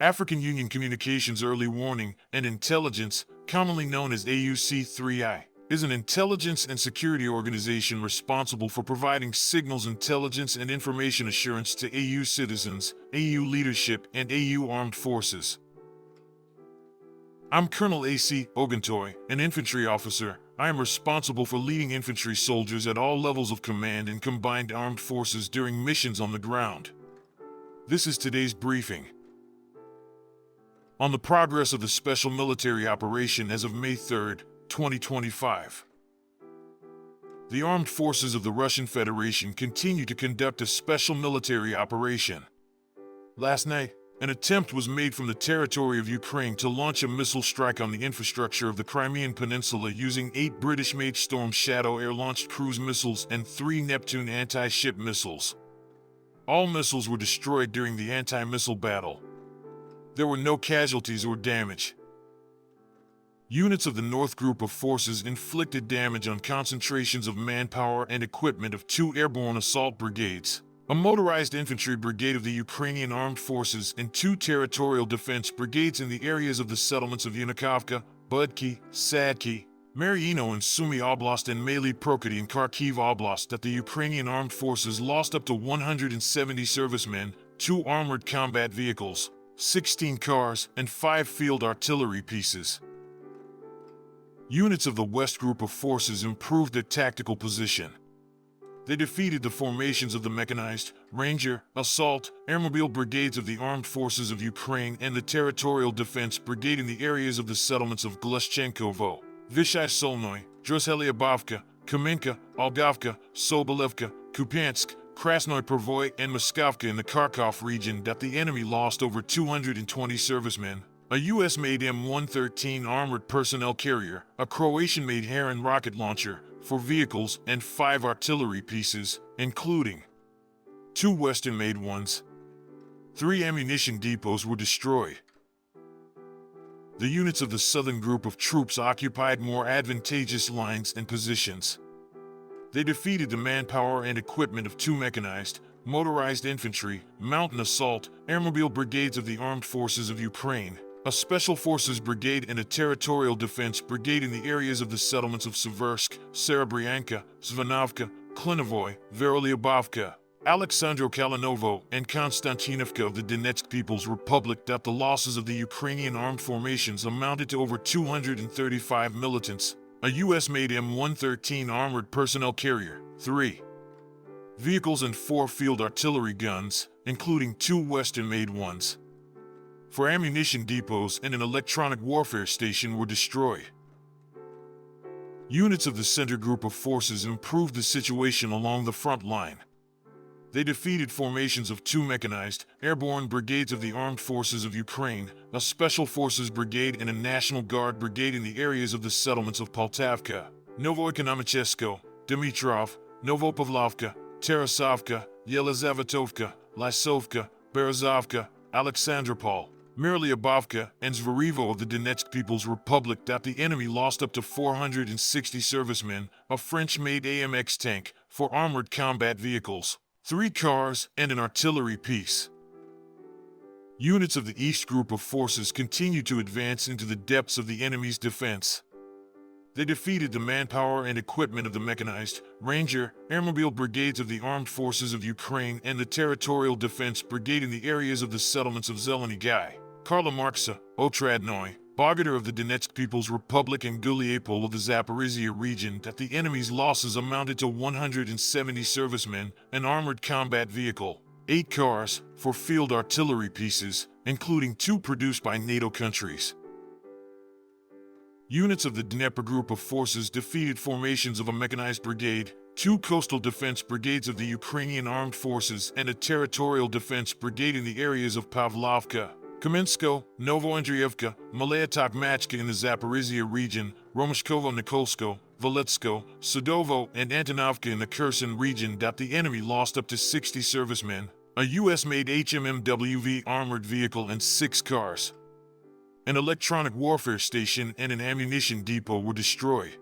African Union Communications Early Warning and Intelligence, commonly known as AUC3I, is an intelligence and security organization responsible for providing signals intelligence and information assurance to AU citizens, AU leadership, and AU armed forces. I'm Colonel A.C. Oguntoy, an infantry officer. I am responsible for leading infantry soldiers at all levels of command in combined armed forces during missions on the ground. This is today's briefing. On the progress of the special military operation as of May 3, 2025. The armed forces of the Russian Federation continue to conduct a special military operation. Last night, an attempt was made from the territory of Ukraine to launch a missile strike on the infrastructure of the Crimean Peninsula using 8 British-made Storm Shadow air-launched cruise missiles and 3 Neptune anti-ship missiles. All missiles were destroyed during the anti-missile battle. There were no casualties or damage. Units of the North Group of Forces inflicted damage on concentrations of manpower and equipment of 2 airborne assault brigades, a motorized infantry brigade of the Ukrainian Armed Forces, and 2 territorial defense brigades in the areas of the settlements of Yunakovka, Budki, Sadki, Mariino and Sumy Oblast, and Maly Prokity in Kharkiv Oblast that the Ukrainian Armed Forces lost up to 170 servicemen, 2 armored combat vehicles, 16 cars, and 5 field artillery pieces. Units of the West Group of Forces improved their tactical position. They defeated the formations of the mechanized, Ranger, Assault, Airmobile brigades of the Armed Forces of Ukraine and the Territorial Defense Brigade in the areas of the settlements of Glushchenkovo, Vishay Solnoy, Drozhelyabovka, Kamenka, Olgovka, Sobolevka, Kupiansk, Krasnoy Pervoy, and Moskovka in the Kharkov region that the enemy lost over 220 servicemen, a U.S.-made M113 armored personnel carrier, a Croatian-made Heron rocket launcher, 4 vehicles, and 5 artillery pieces, including 2 Western-made ones. 3 ammunition depots were destroyed. The units of the Southern Group of Troops occupied more advantageous lines and positions. They defeated the manpower and equipment of 2 mechanized, motorized infantry, mountain assault, airmobile brigades of the Armed Forces of Ukraine, a Special Forces Brigade and a Territorial Defense Brigade in the areas of the settlements of Seversk, Serebryanka, Zvanovka, Klinovoy, Verolyubovka, Alexandro Kalinovo, and Konstantinovka of the Donetsk People's Republic that the losses of the Ukrainian armed formations amounted to over 235 militants, a U.S.-made M113 armored personnel carrier, 3 vehicles and 4 field artillery guns, including 2 Western-made ones. 4 ammunition depots and an electronic warfare station were destroyed. Units of the Center Group of Forces improved the situation along the front line. They defeated formations of 2 mechanized, airborne brigades of the Armed Forces of Ukraine, a Special Forces Brigade and a National Guard Brigade in the areas of the settlements of Poltavka, Novoekonomichesko, Dimitrov, Novopavlovka, Tarasovka, Yelizavetovka, Lysovka, Berezovka, Alexandropol, Marilyubovka, and Zverivo of the Donetsk People's Republic that the enemy lost up to 460 servicemen, a French-made AMX tank, 4 armored combat vehicles, 3 cars, and an artillery piece. Units of the East Group of Forces continued to advance into the depths of the enemy's defense. They defeated the manpower and equipment of the mechanized, Ranger, airmobile brigades of the Armed Forces of Ukraine and the Territorial Defense Brigade in the areas of the settlements of Zeleny Gai, Karlomarksa, Otradnoy, Bogodar of the Donetsk People's Republic and Guliapol of the Zaporizhia region that the enemy's losses amounted to 170 servicemen, an armored combat vehicle, 8 cars, 4 field artillery pieces, including 2 produced by NATO countries. Units of the Dnieper Group of Forces defeated formations of a mechanized brigade, 2 coastal defense brigades of the Ukrainian Armed Forces and a territorial defense brigade in the areas of Pavlovka, Kamensko, Novoandrievka, Malayatok-Machka in the Zaporizhia region, Romashkovo-Nikolsko, Valetsko, Sadovo, and Antonovka in the Kherson region that the enemy lost up to 60 servicemen, a U.S.-made HMMWV armored vehicle and 6 cars. An electronic warfare station and an ammunition depot were destroyed.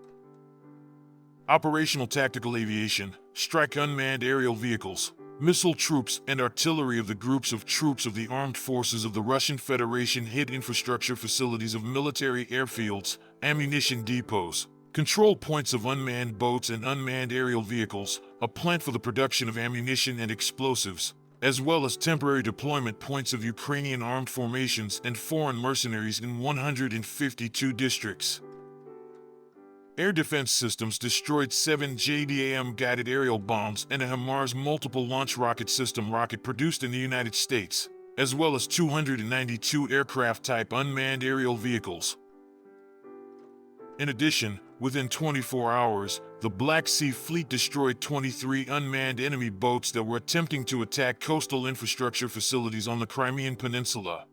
Operational Tactical Aviation, strike unmanned aerial vehicles, Missile troops and artillery of the groups of troops of the armed forces of the Russian Federation hit infrastructure facilities of military airfields, ammunition depots, control points of unmanned boats and unmanned aerial vehicles, a plant for the production of ammunition and explosives, as well as temporary deployment points of Ukrainian armed formations and foreign mercenaries in 152 districts. Air defense systems destroyed 7 JDAM guided aerial bombs and a HIMARS multiple launch rocket system rocket produced in the United States, as well as 292 aircraft-type unmanned aerial vehicles. In addition, within 24 hours, the Black Sea Fleet destroyed 23 unmanned enemy boats that were attempting to attack coastal infrastructure facilities on the Crimean Peninsula.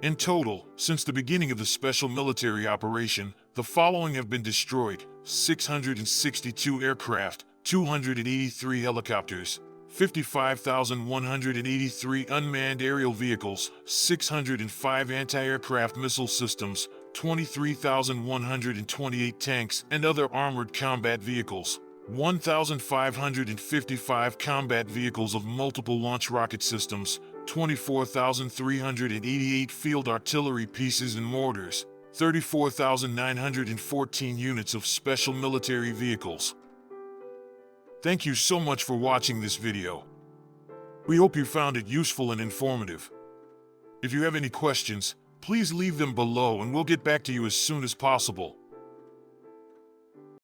In total, since the beginning of the special military operation, the following have been destroyed: 662 aircraft, 283 helicopters, 55,183 unmanned aerial vehicles, 605 anti-aircraft missile systems, 23,128 tanks and other armored combat vehicles, 1,555 combat vehicles of multiple launch rocket systems, 24,388 field artillery pieces and mortars, 34,914 units of special military vehicles. Thank you so much for watching this video. We hope you found it useful and informative. If you have any questions, please leave them below and we'll get back to you as soon as possible.